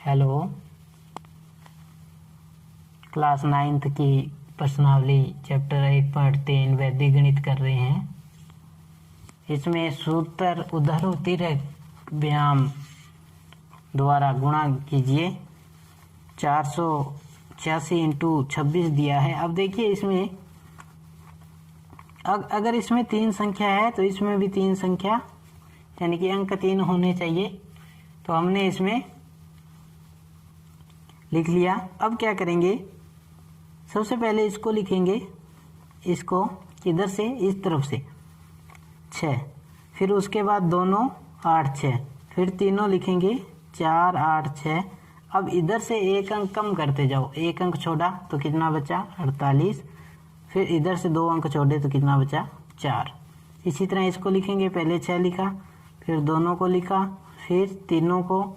Hello, class 9th की प्रश्नावली chapter 1.3 वैदिक गणित कर रहे हैं। इसमें सूत्र उद्धृत व्यायाम द्वारा गुणा कीजिए। 486 इंटू 26 दिया है। अब देखिए इसमें अगर इसमें 3 संख्या है तो इसमें भी 3 संख्या यानी कि अंक 3 होने चाहिए। तो हमने इसमें लिख लिया। अब क्या करेंगे, सबसे पहले इसको लिखेंगे, इसको इधर से इस तरफ से 6, फिर उसके बाद दोनों 8 6, फिर तीनों लिखेंगे 4 8 6। अब इधर से एक अंक कम करते जाओ, एक अंक छोड़ा तो कितना बचा 48, फिर इधर से 2 अंक छोड़े तो कितना बचा 4। इसी तरह इसको लिखेंगे, पहले 6 लिखा, फिर दोनों को लिखा, फिर तीनों को।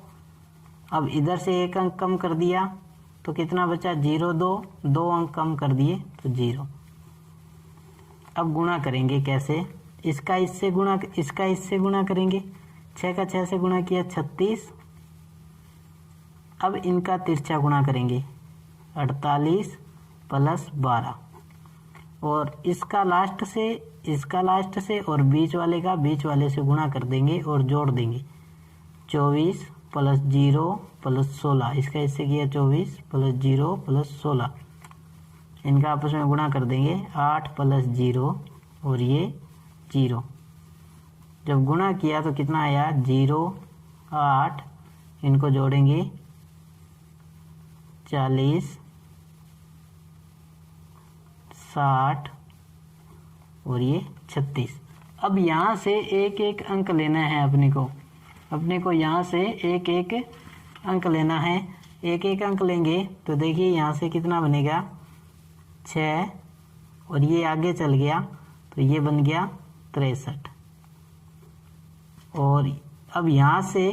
अब इधर से एक अंक कम कर दिया तो कितना बचा 0 2, 2 अंक कम कर दिए तो 0। अब गुणा करेंगे कैसे, इसका इससे गुणा, इसका इससे गुणा करेंगे। 6 का 6 से गुणा किया 36। अब इनका तिरछा गुणा करेंगे 48 प्लस 12, और इसका लास्ट से, इसका लास्ट से और बीच वाले का बीच वाले से गुणा कर देंगे और जोड़ देंगे। 24 प्लस 0 प्लस 16, इसका इससे किया 24 प्लस 0 प्लस 16, इनका आपस में गुणा कर देंगे। 8 प्लस 0 और ये 0, जब गुणा किया तो कितना आया 0 8, इनको जोड़ेंगे 40 60 और ये 36। अब यहाँ से एक एक अंक लेना है अपने को यहाँ से एक एक अंक लेना है। एक एक अंक लेंगे तो देखिए यहाँ से कितना बनेगा 6, और ये आगे चल गया तो ये बन गया 63। और अब यहाँ से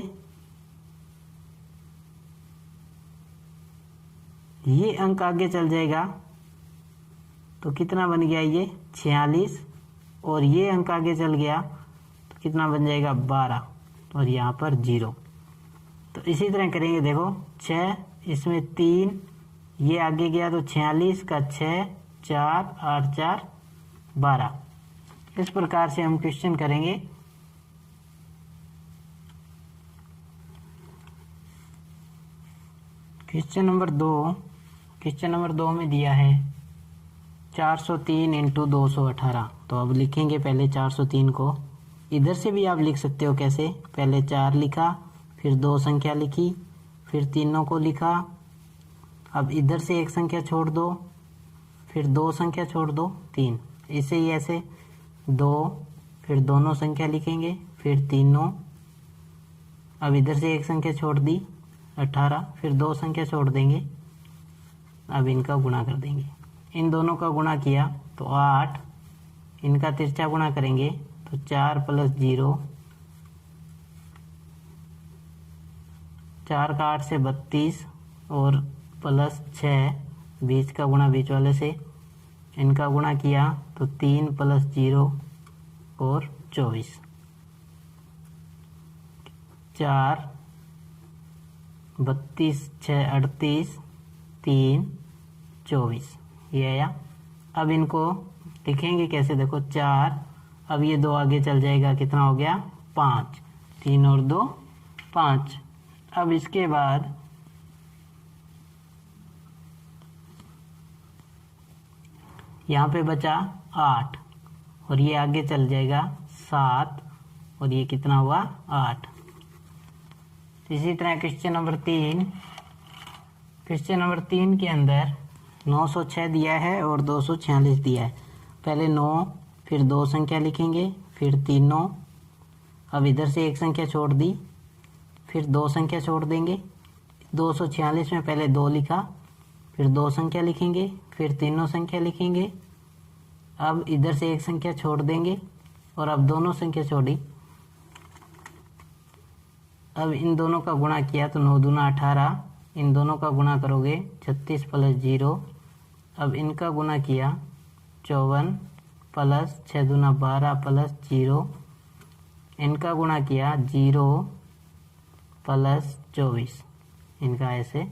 ये अंक आगे चल जाएगा तो कितना बन गया ये 46, और ये अंक आगे चल गया तो कितना बन जाएगा 12, और यहाँ पर 0। तो इसी तरह करेंगे, देखो 6, इसमें 3, ये आगे गया तो 46 का 6 4 8 4 12। इस प्रकार से हम क्वेश्चन करेंगे। क्वेश्चन नंबर 2 में दिया है 403 इंटू 218। तो अब लिखेंगे पहले 403 को, इधर से भी आप लिख सकते हो। कैसे, पहले 4 लिखा, फिर 2 संख्या लिखी, फिर तीनों को लिखा। अब इधर से एक संख्या छोड़ दो, फिर 2 संख्या छोड़ दो 3, ऐसे ही ऐसे 2, फिर दोनों संख्या लिखेंगे, फिर तीनों। अब इधर से एक संख्या छोड़ दी 18, फिर 2 संख्या छोड़ देंगे। अब इनका गुणा कर देंगे, इन दोनों का गुणा किया तो 8, इनका तिरछा गुणा करेंगे तो 4 प्लस 0, 4 का 8 से 32, और प्लस 6, बीच का गुणा बीच वाले से, इनका गुणा किया तो 3 प्लस 0 और 24, 4 32 6 38 3 24, ये आया। अब इनको लिखेंगे कैसे, देखो 4, अब ये 2 आगे चल जाएगा, कितना हो गया 5, 3 और 2 5। अब इसके बाद यहाँ पे बचा 8, और ये आगे चल जाएगा 7, और ये कितना हुआ 8। इसी तरह क्वेश्चन नंबर 3 के अंदर 906 दिया है और 246 दिया है। पहले 9, फिर 2 संख्या लिखेंगे, फिर तीनों। अब इधर से एक संख्या छोड़ दी, फिर 2 संख्या छोड़ देंगे। 246 में पहले 2 लिखा, फिर 2 संख्या लिखेंगे, फिर तीनों संख्या लिखेंगे। अब इधर से एक संख्या छोड़ देंगे, और अब दोनों संख्या छोड़ी। अब इन दोनों का गुणा किया तो 9 दूना 18, इन दोनों का गुणा करोगे 36 प्लस 0। अब इनका गुणा किया 54 प्लस 6 दूना 12 प्लस 0, इनका गुणा किया 0 प्लस 24, इनका ऐसे,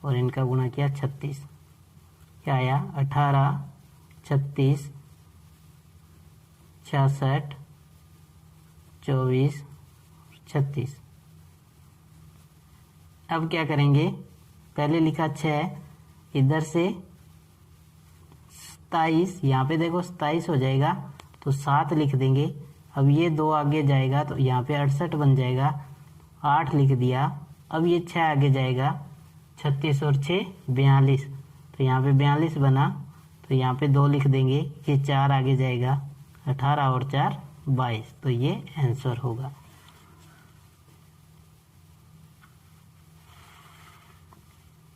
और इनका गुणा किया 36, क्या आया 18, 36, 66, 24, 36। अब क्या करेंगे, पहले लिखा 6, इधर से 27, यहाँ पे देखो 27 हो जाएगा तो 7 लिख देंगे। अब ये 2 आगे जाएगा तो यहाँ पे 68 बन जाएगा, 8 लिख दिया। अब ये 6 आगे जाएगा, 36 और 6 42, तो यहाँ पे 42 बना, तो यहाँ पे 2 लिख देंगे। ये 4 आगे जाएगा, 18 और 4 22, तो ये आंसर होगा।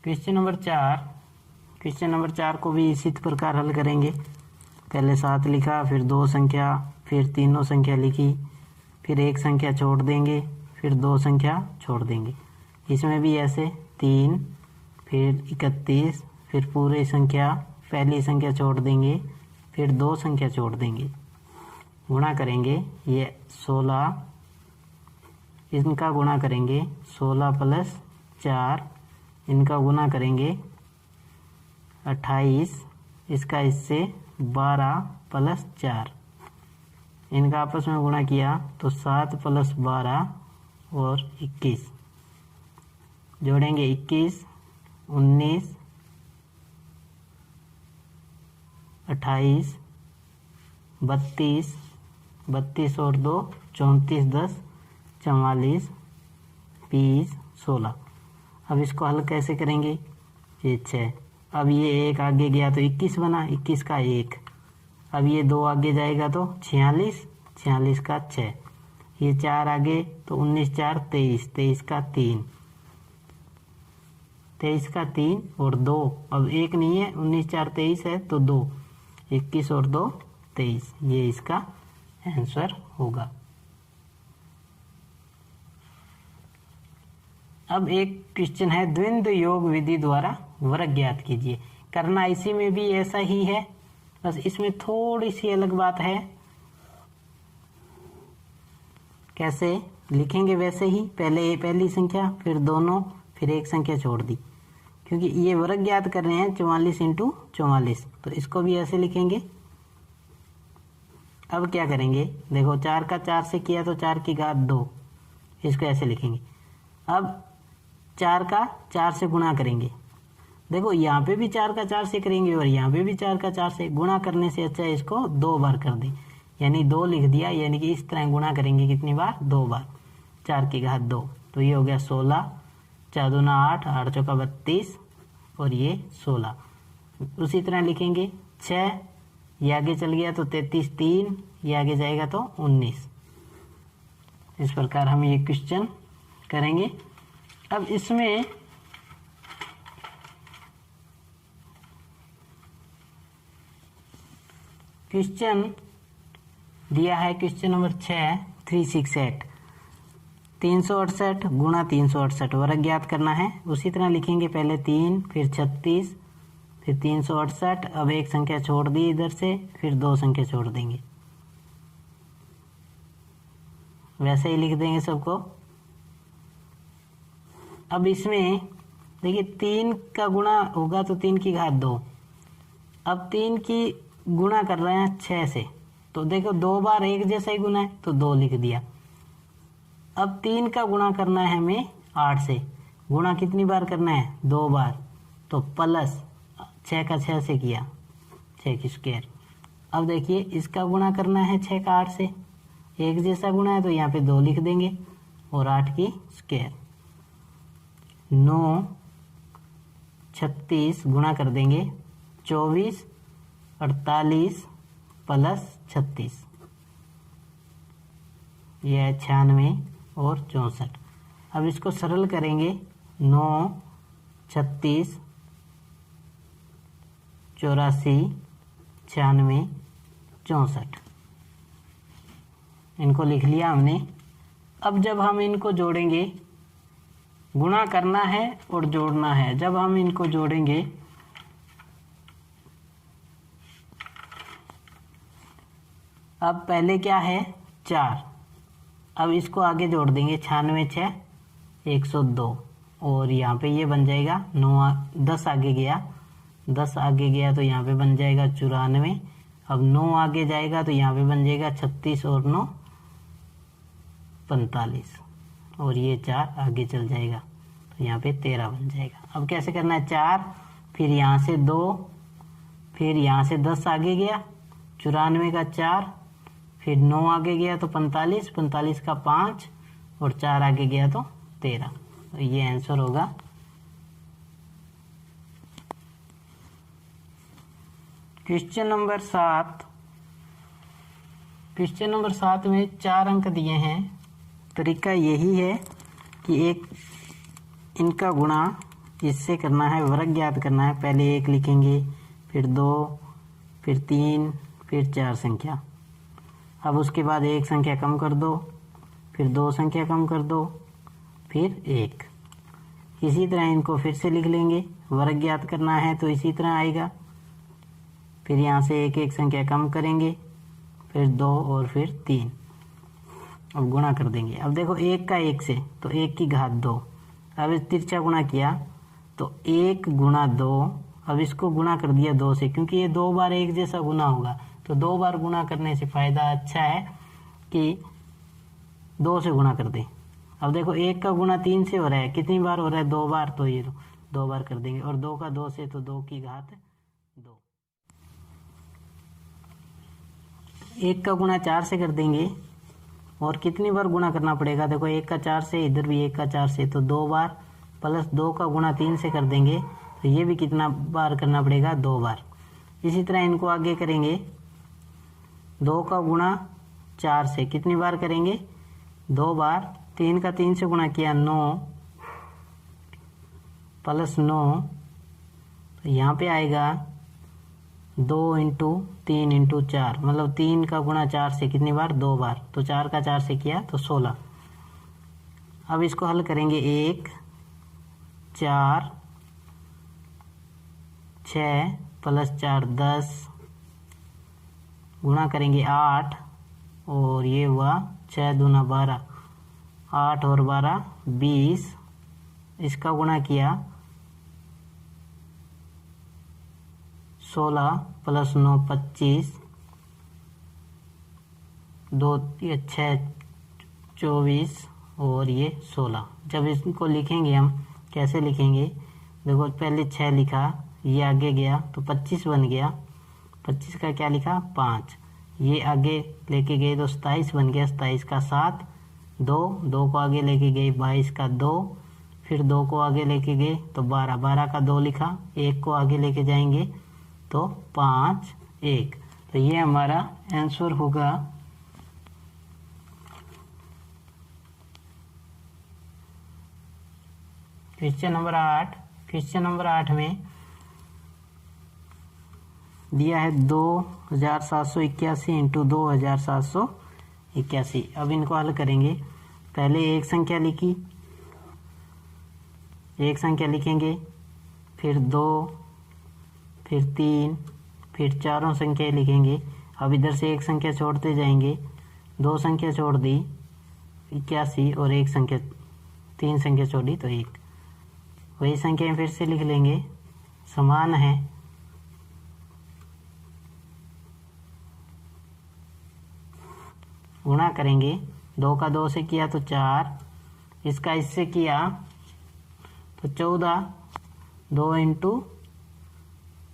क्वेश्चन नंबर 4, क्वेश्चन नंबर 4 को भी इसी प्रकार हल करेंगे। पहले 7 लिखा, फिर 2 संख्या, फिर तीनों संख्या लिखी, फिर एक संख्या छोड़ देंगे, फिर 2 संख्या छोड़ देंगे। इसमें भी ऐसे 3, फिर 31, फिर पूरी संख्या, पहली संख्या छोड़ देंगे, फिर 2 संख्या छोड़ देंगे। गुणा करेंगे, ये 16, इनका गुणा करेंगे 16 + 4, इनका गुणा करेंगे 28, इसका इससे 12 + 4, इनका आपस में गुणा किया तो 7 + 12 और 21, जोड़ेंगे 21, 19, 28, 32, 32 और 2 34, 10 44, 20, 16। अब इसको हल कैसे करेंगे, ये 6, अब ये 1 आगे गया तो 21 बना, 21 का 1, अब ये 2 आगे जाएगा तो 46, 46 का 6, ये 4 आगे तो 19 4 23, 23 का 3, 23 का 3 और 2, अब 1 नहीं है, 19 4 23 है तो 2, 21 और 2 23, ये इसका आंसर होगा। अब एक क्वेश्चन है, द्वंद्व योग विधि द्वारा वर्ग ज्ञात कीजिए। करना इसी में भी ऐसा ही है, बस इसमें थोड़ी सी अलग बात है। कैसे लिखेंगे वैसे ही, पहले पहली संख्या, फिर दोनों, फिर एक संख्या छोड़ दी, क्योंकि ये वर्ग ज्ञात कर रहे हैं 44 × 44, तो इसको भी ऐसे लिखेंगे। अब क्या करेंगे, देखो 4 का 4 से किया तो 4 की घात 2, इसको ऐसे लिखेंगे। अब 4 का 4 से गुणा करेंगे, देखो यहाँ पे भी 4 का 4 से करेंगे और यहाँ पे भी 4 का 4 से। गुणा करने से अच्छा है इसको 2 बार कर दें, यानी 2 लिख दिया, यानी कि इस तरह गुणा करेंगे कितनी बार, 2 बार, 4 की घात 2, तो ये हो गया 16, 4 दूना 8, 8 चौका 32 और ये 16। उसी तरह लिखेंगे 6, ये आगे चल गया तो 33, 3, ये आगे जाएगा तो 19। इस प्रकार हम ये क्वेश्चन करेंगे। अब इसमें क्वेश्चन दिया है, क्वेश्चन नंबर 6, 368, 368 × 368 वर्ग ज्ञात करना है। उसी तरह लिखेंगे, पहले 3, फिर 36, फिर 368, अब एक संख्या छोड़ दी इधर से, फिर 2 संख्या छोड़ देंगे, वैसे ही लिख देंगे सबको। अब इसमें देखिए 3 का गुणा होगा तो 3 की घात 2, अब 3 की गुणा कर रहे हैं 6 से, तो देखो 2 बार एक जैसा ही गुणा है तो 2 लिख दिया। अब 3 का गुणा करना है हमें 8 से, गुणा कितनी बार करना है, 2 बार, तो प्लस 6 का 6 से किया, 6 की स्क्वायर। अब देखिए इसका गुणा करना है 6 का 8 से, एक जैसा गुणा है तो यहाँ पे 2 लिख देंगे और 8 की स्क्वायर। 9, 36 गुणा कर देंगे 24, 48 + 36, यह है 96 और 64। अब इसको सरल करेंगे, 9, 36, 84, 96, 64, इनको लिख लिया हमने। अब जब हम इनको जोड़ेंगे, गुणा करना है और जोड़ना है, जब हम इनको जोड़ेंगे अब पहले क्या है 4, अब इसको आगे जोड़ देंगे, 96 6 102 और यहाँ पे ये बन जाएगा 10 आगे गया, 10 आगे गया तो यहाँ पे बन जाएगा 94। अब 9 आगे जाएगा तो यहाँ पे बन जाएगा 36 और 9 45 और ये 4 आगे चल जाएगा तो यहाँ पे 13 बन जाएगा। अब कैसे करना है, 4 फिर यहाँ से 2 फिर यहाँ से 10 आगे गया 94 का 4 फिर 9 आगे गया तो 45, 45 का 5 और 4 आगे गया तो 13। तो ये आंसर होगा। Question number 7। क्वेश्चन नंबर 7 में 4 अंक दिए हैं। तरीका यही है कि एक इनका गुणा इससे करना है, वर्ग ज्ञात करना है। पहले 1 लिखेंगे, फिर 2, फिर 3, फिर 4 संख्या। अब उसके बाद 1 संख्या कम कर दो, फिर 2 संख्या कम कर दो, फिर 1। इसी तरह इनको फिर से लिख लेंगे, वर्ग ज्ञात करना है तो इसी तरह आएगा। फिर यहाँ से 1 संख्या कम करेंगे, फिर 2 और फिर 3। अब गुणा कर देंगे। अब देखो 1 का 1 से तो 1 की घात 2। अब इस तिरछा गुणा किया तो 1 गुणा 2। अब इसको गुणा कर दिया 2 से, क्योंकि ये 2 बार एक जैसा गुणा होगा तो 2 बार गुणा करने से फ़ायदा अच्छा है कि 2 से गुणा कर दें। अब देखो 1 का गुणा 3 से हो रहा है, कितनी बार हो रहा है, 2 बार, तो ये 2 बार कर देंगे। और 2 का 2 से तो 2 की घात 2। 1 का गुणा 4 से कर देंगे। और कितनी बार गुणा करना पड़ेगा, देखो 1 का 4 से, इधर भी 1 का 4 से, तो 2 बार, प्लस 2 का गुणा 3 से कर देंगे तो ये भी कितना बार करना पड़ेगा, 2 बार। इसी तरह इनको आगे करेंगे। 2 का गुणा 4 से कितनी बार करेंगे, 2 बार। 3 का 3 से गुणा किया 9 प्लस 9, तो यहाँ पे आएगा 2 इंटू 3 इंटू 4, मतलब 3 का गुणा 4 से कितनी बार, 2 बार। तो 4 का 4 से किया तो 16। अब इसको हल करेंगे। 1 4 6 प्लस 4 10, गुणा करेंगे 8 और ये हुआ 6 दूना 12, 8 और 12 20। इसका गुणा किया 16 प्लस 9 25, 2 ये 6 24 और ये 16। जब इसको लिखेंगे हम कैसे लिखेंगे, देखो पहले 6 लिखा, ये आगे गया तो 25 बन गया। 25 का क्या लिखा, 5। ये आगे लेके गए तो 27 बन गया। 27 का 7, 2 को आगे लेके गए 22 का 2, फिर 2 को आगे लेके गए तो 12, 12 का 2 लिखा। 1 को आगे लेके जाएंगे तो 5 1। तो ये हमारा आंसर होगा। Question number 8। क्वेश्चन नंबर 8 में दिया है 2781 इंटू 2781। अब इनको हल करेंगे। पहले 1 संख्या लिखी, 1 संख्या लिखेंगे, फिर 2, फिर 3, फिर चारों संख्या लिखेंगे। अब इधर से 1 संख्या छोड़ते जाएंगे, 2 संख्या छोड़ दी 81 और 1 संख्या, 3 संख्या छोड़ी तो 1। वही संख्याएं फिर से लिख लेंगे, समान है। गुणा करेंगे। 2 का 2 से किया तो 4, इसका इससे किया तो 14, 2 इंटू,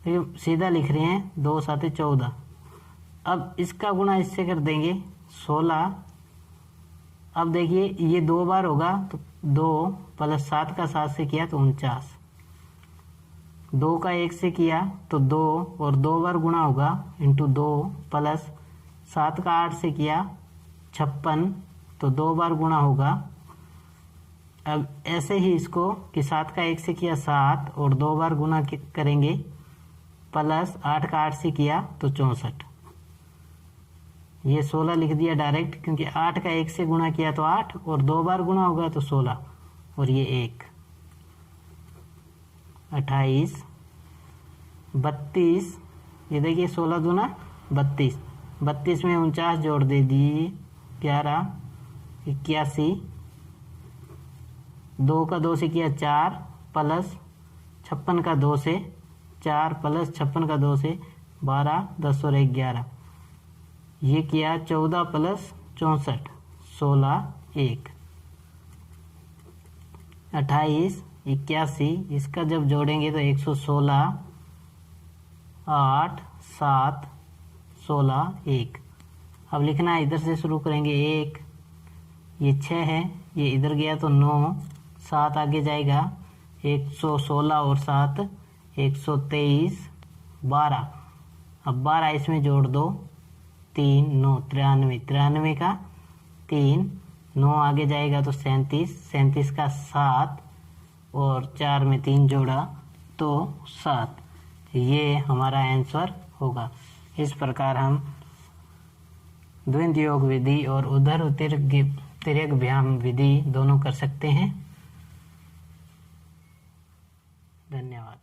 सीधा लिख रहे हैं, 2 7 14। अब इसका गुणा इससे कर देंगे 16। अब देखिए ये 2 बार होगा तो 2 प्लस 7 का 7 से किया तो 49। 2 का 1 से किया तो 2 और 2 बार गुणा होगा इंटू 2, प्लस 7 का 8 से किया 56 तो 2 बार गुणा होगा। अब ऐसे ही इसको कि 7 का 1 से किया 7 और 2 बार गुणा करेंगे, प्लस 8 का 8 से किया तो 64। ये 16 लिख दिया डायरेक्ट, क्योंकि 8 का 1 से गुणा किया तो 8 और 2 बार गुणा होगा तो 16 और ये 1। 28 32, ये देखिए 16 दूना 32, 32 में 49 जोड़ दे दीजिए, 11 81 2 का 2 से किया 4 प्लस 56 का 2 से 4 प्लस 56 का 2 से 12, 10 और 1 11। ये किया 14 प्लस 64 16 1 28 81। इसका जब जोड़ेंगे तो 116 8 7 16 1। अब लिखना है, इधर से शुरू करेंगे 1, ये 6 है, ये इधर गया तो 9, 7 आगे जाएगा 116 और 7 123 12। अब 12 इसमें जोड़ दो 3 9 93, 93 का 3, 9 आगे जाएगा तो 37, 37 का 7 और 4 में 3 जोड़ा तो 7। ये हमारा आंसर होगा। इस प्रकार हम द्वंद्व योग विधि और उधर तिर्यक व्यायाम विधि दोनों कर सकते हैं। धन्यवाद।